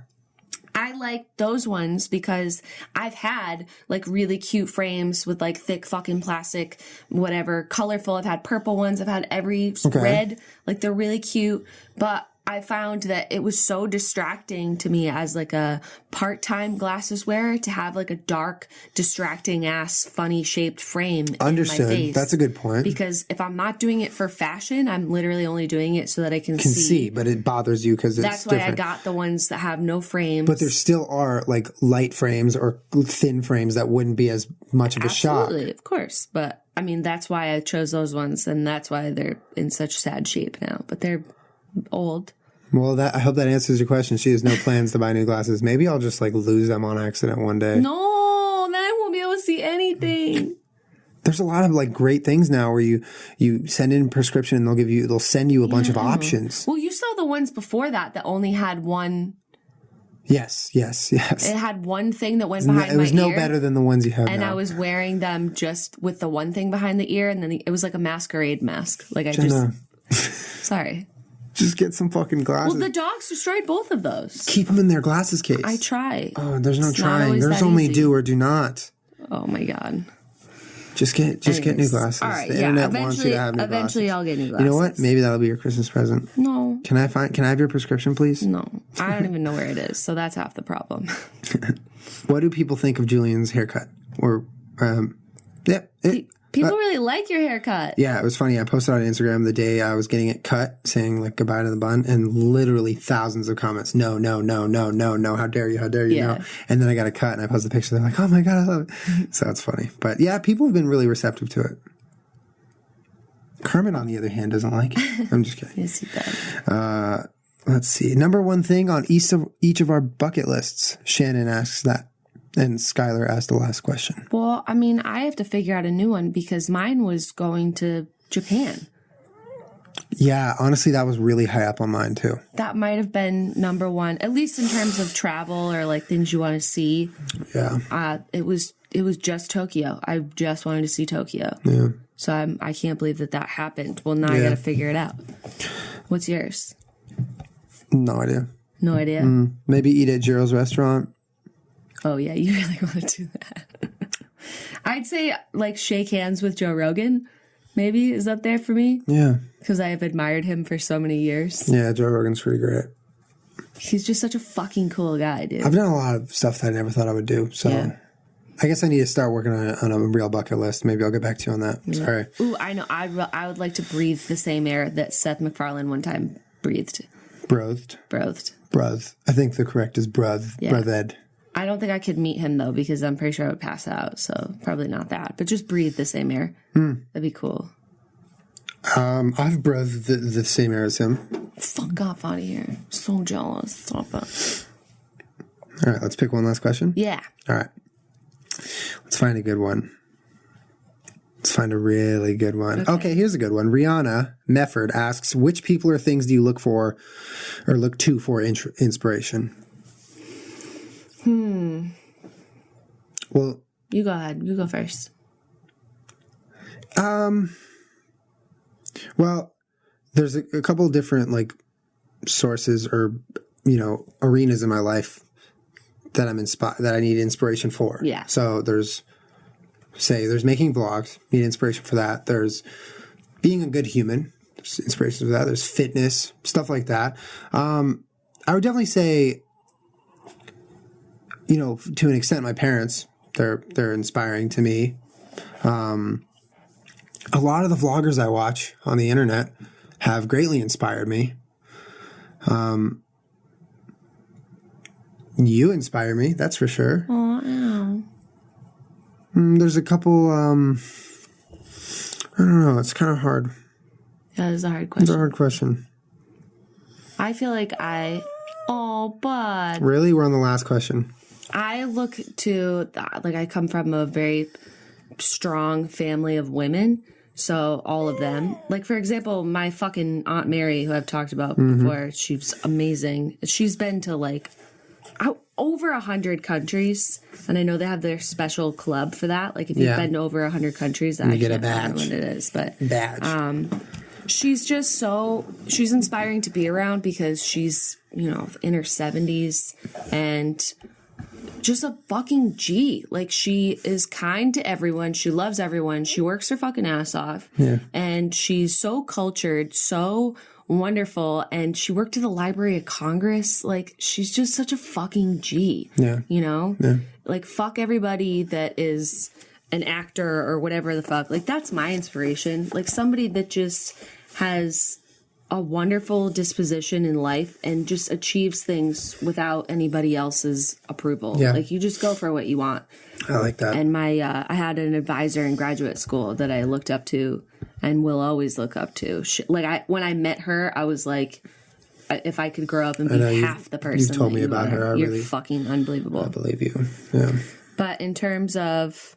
I like those ones because I've had, like, really cute frames with, like, thick fucking plastic, whatever, colorful. I've had purple ones. I've had every red. Like, they're really cute, but... I found that it was so distracting to me as like a part-time glasses wearer to have like a dark, distracting ass, funny shaped frame Understood. in my face. That's a good point. Because if I'm not doing it for fashion, I'm literally only doing it so that I can see. But it bothers you because it's different. That's why I got the ones that have no frames. But there still are like light frames or thin frames that wouldn't be as much of a shock. Absolutely, of course. But I mean, that's why I chose those ones, and that's why they're in such sad shape now. But they're old. Well, I hope that answers your question. She has no plans to buy new glasses. Maybe I'll just like lose them on accident one day. No, then I won't be able to see anything. There's a lot of like great things now where you send in a prescription and they'll send you a bunch of options. Well, you saw the ones before that only had one. Yes. It had one thing that went behind my ear. It was no better than the ones you have and now. I was wearing them just with the one thing behind the ear, and then it was like a masquerade mask. Like Jenna. Sorry. Just get some fucking glasses. Well, the dogs destroyed both of those. Keep them in their glasses case. I try. Oh, there's no trying. There's only do or do not. Oh, my God. Just get new Anyways. glasses. All right, The yeah. internet wants you to have new Eventually, glasses. I'll get new glasses. You know what? Maybe that'll be your Christmas present. No. Can I have your prescription, please? No. I don't even know where it is, so that's half the problem. What do people think of Julian's haircut? Or, People really like your haircut. Yeah, it was funny. I posted on Instagram the day I was getting it cut, saying like goodbye to the bun, and literally thousands of comments. No, no, no, no, no, no. How dare you? How dare you? Yeah. No. And then I got a cut and I posted the picture. They're like, oh my God, I love it. So it's funny. But yeah, people have been really receptive to it. Kermit, on the other hand, doesn't like it. I'm just kidding. Yes, he does. Let's see. Number one thing on each of our bucket lists. Shannon asks that. And Skylar asked the last question. Well, I mean, I have to figure out a new one because mine was going to Japan. Yeah, honestly, that was really high up on mine too. That might have been number one, at least in terms of travel or like things you want to see. Yeah. It was just Tokyo. I just wanted to see Tokyo. Yeah. So I can't believe that happened. Well, now I got to figure it out. What's yours? No idea. No idea. Maybe eat at Jiro's restaurant. Oh, yeah, you really want to do that. I'd say, like, shake hands with Joe Rogan, maybe, is up there for me. Yeah. Because I have admired him for so many years. Yeah, Joe Rogan's pretty great. He's just such a fucking cool guy, dude. I've done a lot of stuff that I never thought I would do, so I guess I need to start working on a real bucket list. Maybe I'll get back to you on that. Yeah. Sorry. Ooh, I know. I would like to breathe the same air that Seth MacFarlane one time breathed. Breathed. I think the correct is breathed. Yeah. Breathed. I don't think I could meet him, though, because I'm pretty sure I would pass out. So probably not that. But just breathe the same air. That'd be cool. I've breathed the same air as him. Fuck off out of here. So jealous. Stop it. All right, let's pick one last question. Yeah. All right. Let's find a good one. Let's find a really good one. Okay, here's a good one. Rihanna Mefford asks, which people or things do you look for or look to for inspiration? Well, You go ahead. You go first. Well, there's a couple of different like sources or arenas in my life that that I need inspiration for. Yeah. So there's making vlogs, need inspiration for that. There's being a good human, there's inspiration for that. There's fitness, stuff like that. I would definitely say, to an extent, my parents, they're inspiring to me. A lot of the vloggers I watch on the internet have greatly inspired me. You inspire me, that's for sure. Oh, There's a couple, I don't know, it's kind of hard. that is a hard It's question. a hard question. I feel like but Really? We're on the last question. I look to, I come from a very strong family of women. So all of them, like, for example, my fucking Aunt Mary, who I've talked about before, she's amazing. She's been to over 100 countries. And I know they have their special club for that. Like, if you've been to over 100 countries, I get a can't remember badge. what it is. But Badge. she's just she's inspiring to be around because she's, in her 70s and just a fucking G. Like, she is kind to everyone. She loves everyone. She works her fucking ass off. Yeah. And she's so cultured, so wonderful. And she worked at the Library of Congress. Like, she's just such a fucking G. Yeah. Yeah. Like, fuck everybody that is an actor or whatever the fuck. Like, that's my inspiration. Like, somebody that just has a wonderful disposition in life and just achieves things without anybody else's approval. Yeah. Like, you just go for what you want. I like that. And I had an advisor in graduate school that I looked up to and will always look up to. When I met her, I was like, if I could grow up and be half the person you've told that me you about are, her. you're fucking unbelievable. I believe you. Yeah. But in terms of,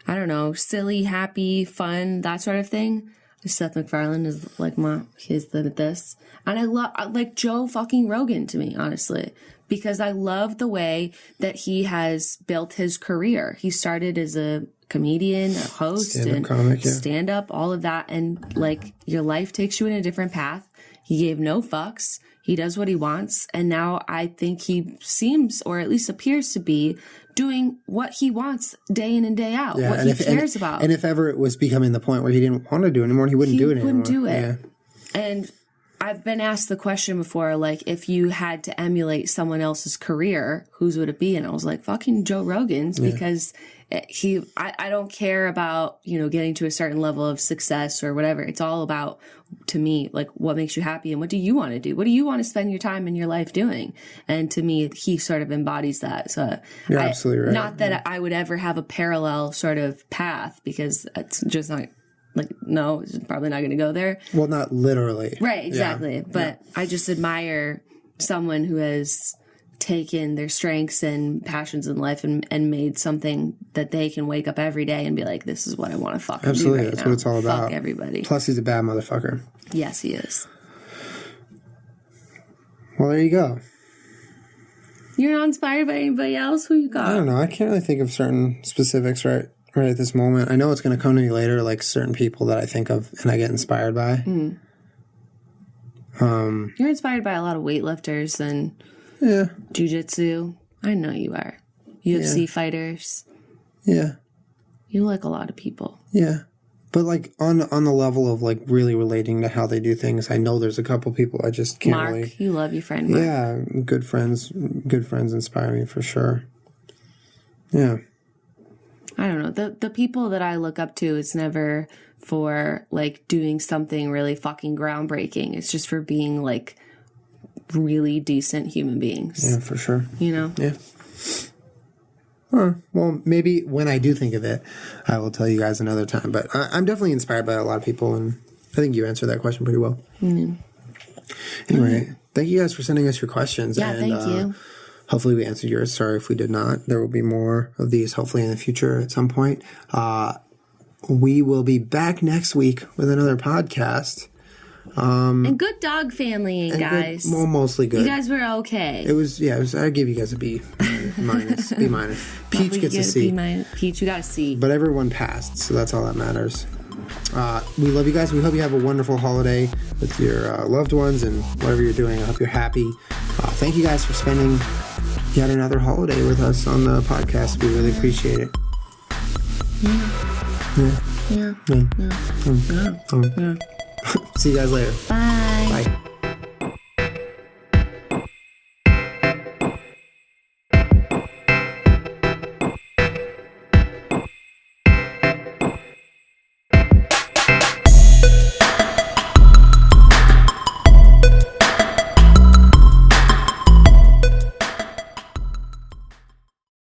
I don't know, silly, happy, fun, that sort of thing, Seth MacFarlane is like he's this. And I like Joe fucking Rogan to me, honestly, because I love the way that he has built his career. He started as a comedian, a host, Stand-up comic, stand up, all of that. And like, your life takes you in a different path. He gave no fucks. He does what he wants. And now I think he seems, or at least appears to be, doing what he wants day in and day out, Yeah, what and he cares about. And if ever it was becoming the point where he didn't want to do it anymore, he wouldn't do it anymore. He wouldn't do it. Yeah. And I've been asked the question before, like, if you had to emulate someone else's career, whose would it be? And I was like, fucking Joe Rogan's, because I don't care about, you know, getting to a certain level of success or whatever. It's all about, to me, like, what makes you happy and what do you want to do? What do you want to spend your time in your life doing? And to me, he sort of embodies that. So you're absolutely right. Not that I would ever have a parallel sort of path, because it's just not. Like, no, it's probably not going to go there. Well, not literally. Right, exactly. Yeah. But I just admire someone who has taken their strengths and passions in life and made something that they can wake up every day and be like, this is what I want to fucking Absolutely. do right That's now. what it's all about. Fuck everybody. Plus, he's a bad motherfucker. Yes, he is. Well, there you go. You're not inspired by anybody else? Who you got? I don't know. I can't really think of certain specifics right at this moment. I know it's going to come to me later, like certain people that I think of and I get inspired by. Mm. You're inspired by a lot of weightlifters and jiu-jitsu. I know you are. UFC fighters. Yeah. You like a lot of people. Yeah. But like on the level of like really relating to how they do things, I know there's a couple people I just can't Mark, really. you love your friend Mark. Yeah, good friends inspire me for sure. Yeah. I don't know. The people that I look up to, it's never for like doing something really fucking groundbreaking. It's just for being like really decent human beings. Yeah, for sure. You know? Yeah. Well, maybe when I do think of it, I will tell you guys another time. But I'm definitely inspired by a lot of people, and I think you answered that question pretty well. Mm. Anyway, thank you guys for sending us your questions. Yeah, thank you. Hopefully we answered yours. Sorry if we did not. There will be more of these hopefully in the future at some point. We will be back next week with another podcast. And good dog family, guys. Good, well, mostly good. You guys were okay. It was, I gave you guys a B minus. B minus. Peach gets a C. Peach, you got a C. But everyone passed, so that's all that matters. We love you guys. We hope you have a wonderful holiday with your loved ones and whatever you're doing. I hope you're happy. Thank you guys for spending yet another holiday with us on the podcast. We really appreciate it. Yeah. See you guys later. Bye.